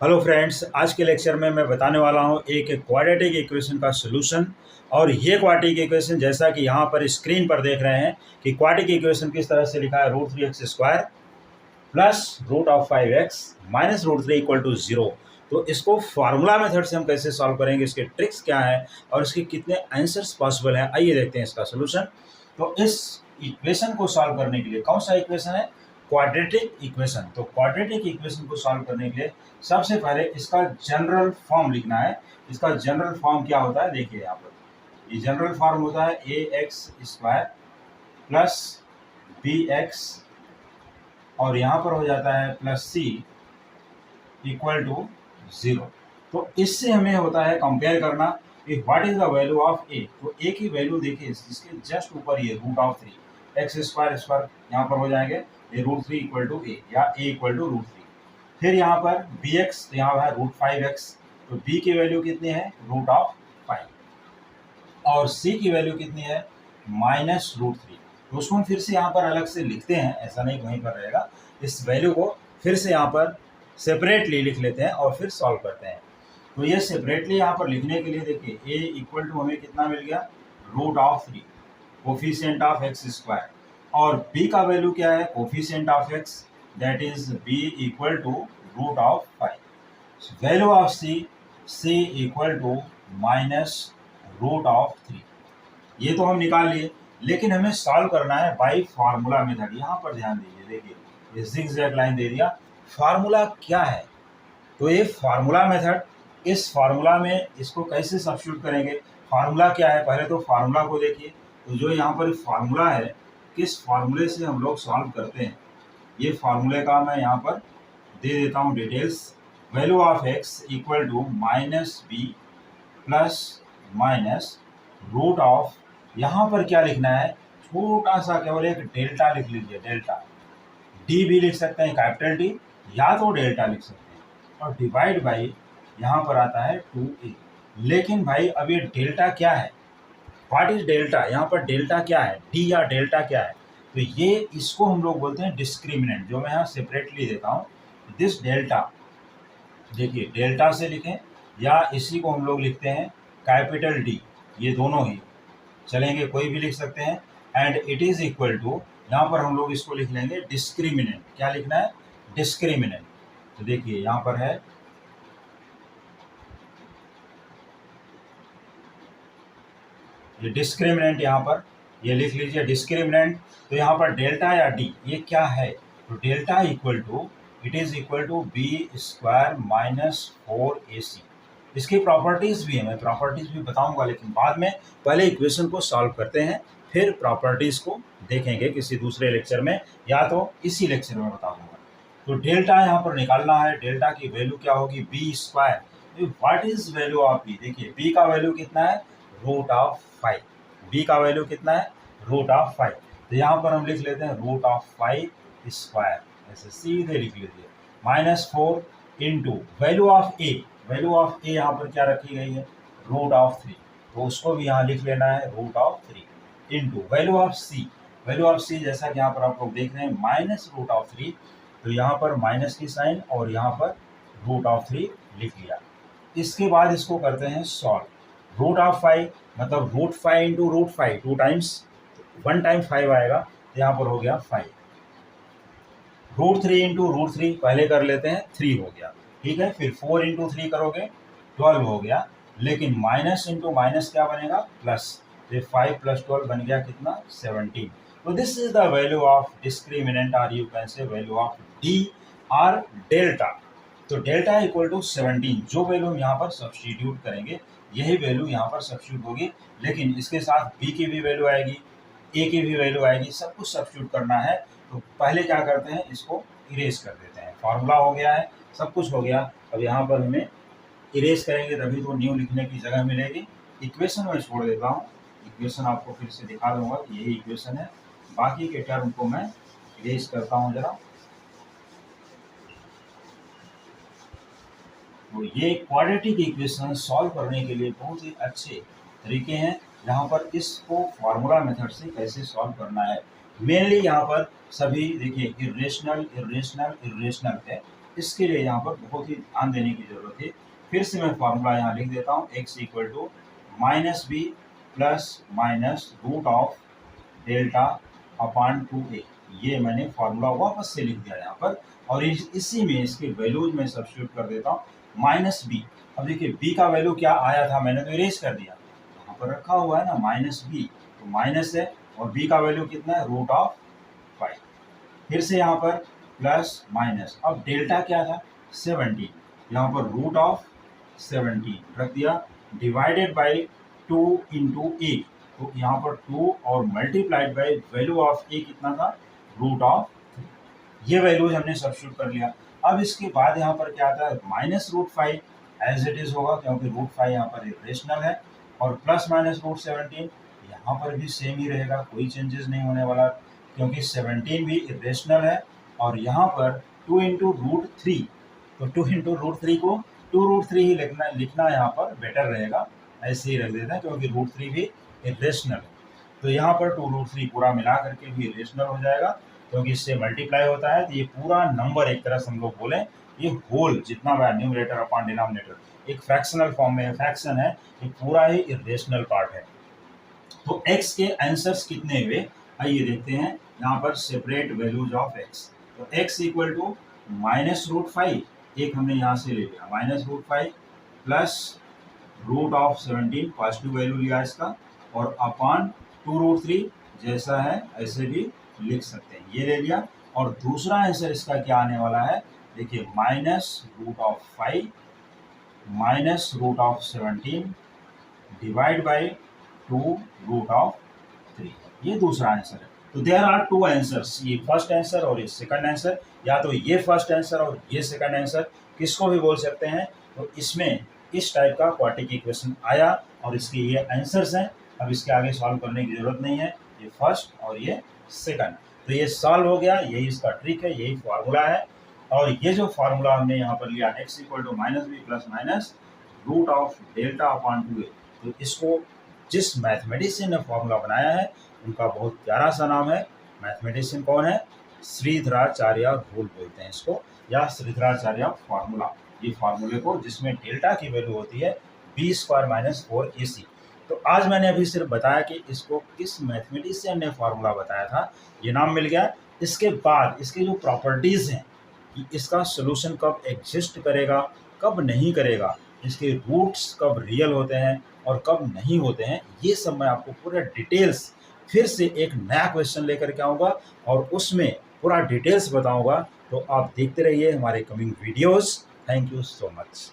Hello friends, आज के lecture में मैं बताने वाला हूं एक क्वाड्रेटिक इक्वेशन का सॉल्यूशन। और ये क्वाड्रेटिक इक्वेशन जैसा कि यहाँ पर स्क्रीन पर देख रहे हैं कि क्वाड्रेटिक इक्वेशन किस तरह से लिखा है, √3x² plus √5x minus √3 equal to 0। तो इसको फार्मूला मेथड से हम कैसे सॉल्व करेंगे, इसके ट्रिक्स क्या है और इसके कितने आंसर्स पॉसिबल हैं, आइए देखते हैं इसका सोल्यूशन। तो इस इक्वेशन को सॉल्व करने के लिए कौन सा इक्वेशन है, क्वाड्रेटिक इक्वेशन। तो क्वाड्रेटिक इक्वेशन को सॉल्व करने के लिए सबसे पहले इसका जनरल फॉर्म लिखना है। इसका जनरल फॉर्म क्या होता है, देखिए यहाँ पर ये जनरल फॉर्म होता है ax² प्लस bx और यहाँ पर हो जाता है प्लस c इक्वल टू 0। तो इससे हमें होता है कंपेयर करना कि what is the value of a। तो a की वैल्यू देखिए, इसके जस्ट ऊपर ये √3 x² यहाँ पर हो जाएंगे, ये √3 इक्वल टू a या a इक्वल टू √3। फिर यहाँ पर bx, तो यहाँ है √5x, तो b की वैल्यू कितनी है, √5 और c की वैल्यू कितनी है, -√3। तो उसको हम फिर से यहाँ पर अलग से लिखते हैं, ऐसा नहीं वहीं पर रहेगा। इस वैल्यू को फिर से यहाँ पर सेपरेटली लिख लेते हैं और फिर सॉल्व करते हैं। तो ये सेपरेटली यहाँ पर लिखने के लिए देखिए a इक्वल टू हमें कितना मिल गया, √3 कोफिशिएंट ऑफ x², और b का वैल्यू क्या है, coefficient of x, that is b equal to √5। Value of c equal to -√3। ये तो हम निकाल लिए, लेकिन हमें सॉल्व करना है बाई फार्मूला मेथड। यहाँ पर ध्यान दीजिए, देखिए ये जिगजैग लाइन दे दिया। फार्मूला क्या है, तो ये फार्मूला मेथड, इस फार्मूला में इसको कैसे सब्स्टिट्यूट करेंगे। फार्मूला क्या है, पहले तो फार्मूला को देखिए। तो जो यहाँ पर फार्मूला है, किस फार्मूले से हम लोग सॉल्व करते हैं, ये फार्मूले का मैं यहाँ पर दे देता हूँ details. Value of x equal to -b plus minus root of, यहाँ पर क्या लिखना है, छोटा सा केवल एक डेल्टा लिख लीजिए, डेल्टा। डी भी लिख सकते हैं, कैपिटल डी, या तो डेल्टा लिख सकते हैं, और डिवाइड बाई यहाँ पर आता है 2a। लेकिन भाई अब ये डेल्टा क्या है, व्हाट इज डेल्टा, यहाँ पर डेल्टा क्या है, डी या डेल्टा क्या है। तो ये इसको हम लोग बोलते हैं डिस्क्रिमिनेंट, जो मैं यहाँ सेपरेटली देता हूँ। दिस डेल्टा, देखिए डेल्टा से लिखें या इसी को हम लोग लिखते हैं कैपिटल डी, ये दोनों ही चलेंगे, कोई भी लिख सकते हैं। And it is equal to, यहाँ पर हम लोग इसको लिख लेंगे डिस्क्रिमिनेंट। क्या लिखना है, डिस्क्रिमिनेंट। तो देखिए यहाँ पर है ये डिस्क्रिमिनेंट, यहाँ पर ये लिख लीजिए डिस्क्रिमिनेंट। तो यहाँ पर डेल्टा या डी ये क्या है, तो delta equal to, it is equal to b² -4ac। इसकी प्रॉपर्टीज भी है, मैं प्रॉपर्टीज भी बताऊंगा, लेकिन बाद में पहले इक्वेशन को सॉल्व करते हैं, फिर प्रॉपर्टीज को देखेंगे किसी दूसरे लेक्चर में, या तो इसी लेक्चर में बताऊंगा। तो डेल्टा यहाँ पर निकालना है, डेल्टा की वैल्यू क्या होगी, b²। What is value of b, देखिए b का वैल्यू कितना है, √5। b का वैल्यू कितना है, √5। तो यहाँ पर हम लिख लेते हैं √5², ऐसे सीधे लिख लीजिए, -4 into value of a। Value of a यहाँ पर क्या रखी गई है, √3, तो उसको भी यहाँ लिख लेना है √3 into value of c। Value of c जैसा कि यहाँ पर आप लोग देख रहे हैं -√3, तो यहाँ पर माइनस की साइन और यहाँ पर √3 लिख लिया। इसके बाद इसको करते हैं सॉल्व। √5 मतलब √5 इंटू √5, 2 टाइम्स, 1 टाइम 5 आएगा, तो यहाँ पर हो गया 5। √3 इंटू √3 पहले कर लेते हैं, 3 हो गया, ठीक है। फिर 4 इंटू 3 करोगे, 12 हो गया। लेकिन माइनस इंटू माइनस क्या बनेगा, प्लस। तो 5 + 12 बन गया कितना, 17। तो this is the value of discriminant, और you can say value of D और डेल्टा। तो डेल्टा इक्वल टू 17, जो वैल्यू हम यहाँ पर सब्स्टिट्यूट करेंगे यही वैल्यू यहाँ पर सब्स्टिट्यूट होगी। लेकिन इसके साथ बी की भी वैल्यू आएगी, ए की भी वैल्यू आएगी, सब कुछ सब्स्टिट्यूट करना है। तो पहले क्या करते हैं, इसको इरेज कर देते हैं। फार्मूला हो गया है, सब कुछ हो गया, अब यहाँ पर हमें इरेज करेंगे तभी तो न्यू लिखने की जगह मिलेगी। इक्वेशन में छोड़ देता हूँ, इक्वेशन आपको फिर से दिखा दूंगा, यही इक्वेशन है। बाकी के टर्म को मैं इरेज करता हूँ जरा। तो ये क्वाड्रेटिक इक्वेशन सॉल्व करने के लिए बहुत ही अच्छे तरीके हैं, जहाँ पर इसको फार्मूला मेथड से कैसे सॉल्व करना है। मेनली यहाँ पर सभी देखिए इरेशनल इरेशनल इरेशनल है, इसके लिए यहाँ पर बहुत ही ध्यान देने की ज़रूरत है। फिर से मैं फार्मूला यहाँ लिख देता हूँ, x equal to minus B plus minus root of delta upon 2a। ये मैंने फार्मूला वापस से लिख दिया यहाँ पर, और इसी में इसके वैल्यूज में सब्स्टिट्यूट कर देता हूँ माइनस बी। अब देखिए b का वैल्यू क्या आया था, मैंने तो इरेज कर दिया, यहाँ पर रखा हुआ है ना माइनस बी, तो माइनस है, और b का वैल्यू कितना है, रूट ऑफ 5। फिर से यहाँ पर प्लस माइनस, अब डेल्टा क्या था, 17, यहाँ पर रूट ऑफ 17 रख दिया, डिवाइडेड बाई 2 इंटू ए, तो यहाँ पर 2 और मल्टीप्लाइड बाई वैल्यू ऑफ ए कितना था, रूट ऑफ 3। ये वैल्यूज हमने सब्स्टिट्यूट कर लिया। अब इसके बाद यहाँ पर क्या आता है, minus root 5 as it is होगा, क्योंकि रूट 5 यहाँ पर इरेशनल है, और प्लस माइनस रूट 17 यहाँ पर भी सेम ही रहेगा, कोई चेंजेस नहीं होने वाला, क्योंकि 17 भी इरेशनल है। और यहाँ पर 2 इंटू रूट 3, तो 2 इंटू रूट 3 को 2 रूट 3 ही लिखना यहाँ पर बेटर रहेगा, ऐसे ही रख देते हैं, क्योंकि रूट 3 भी इरेशनल है। तो यहाँ पर 2 रूट 3 पूरा मिला करके भी इरेशनल हो जाएगा, क्योंकि इससे मल्टीप्लाई होता है, तो ये पूरा नंबर एक तरह से हम लोग बोलें, ये होल जितना बड़ा न्यूमरेटर अपॉन डिनोमिनेटर एक फ्रैक्शनल फॉर्म में फ्रैक्शन है, ये पूरा ही इरेशनल पार्ट है। तो x के आंसर्स कितने हुए, आइए देखते हैं। यहाँ पर सेपरेट वैल्यूज ऑफ x, तो x equal to minus root 5, एक हमने यहाँ से ले लिया minus root 5 plus root of 17, positive value लिया इसका, और अपॉन 2 रूट 3 जैसा है ऐसे भी लिख सकते हैं, ये ले लिया। और दूसरा आंसर इसका क्या आने वाला है, देखिए minus root of 5 minus root of 17 divide by 2 root of 3, ये दूसरा आंसर है। तो देयर आर 2 आंसर्स, ये फर्स्ट आंसर और ये सेकंड आंसर, या तो ये फर्स्ट आंसर और ये सेकंड आंसर, किसको भी बोल सकते हैं। तो इसमें इस टाइप का क्वाड्रेटिक इक्वेशन आया, और इसके ये आंसर्स हैं। अब इसके आगे सॉल्व करने की जरूरत नहीं है, ये फर्स्ट और ये सेकंड, तो ये सॉल्व हो गया, यही इसका ट्रिक है, यही फार्मूला है। और ये जो फार्मूला हमने यहाँ पर लिया, x equal to minus B plus minus root of delta upon 2a, तो इसको जिस मैथमेटिशियन ने फार्मूला बनाया है उनका बहुत प्यारा सा नाम है। मैथमेटिशियन कौन है, श्रीधराचार्य रूल बोलते हैं इसको, या श्रीधराचार्य फार्मूला। ये फार्मूले को जिसमें डेल्टा की वैल्यू होती है b स्क्वायर माइनस 4ac। तो आज मैंने अभी सिर्फ बताया कि इसको किस मैथमेटिशियन ने फार्मूला बताया था, ये नाम मिल गया। इसके बाद इसके जो प्रॉपर्टीज़ हैं कि इसका सोल्यूशन कब एग्जिस्ट करेगा, कब नहीं करेगा, इसके रूट्स कब रियल होते हैं और कब नहीं होते हैं, ये सब मैं आपको पूरा डिटेल्स फिर से एक नया क्वेश्चन लेकर के आऊँगा और उसमें पूरा डिटेल्स बताऊँगा। तो आप देखते रहिए हमारे coming videos. Thank you so much.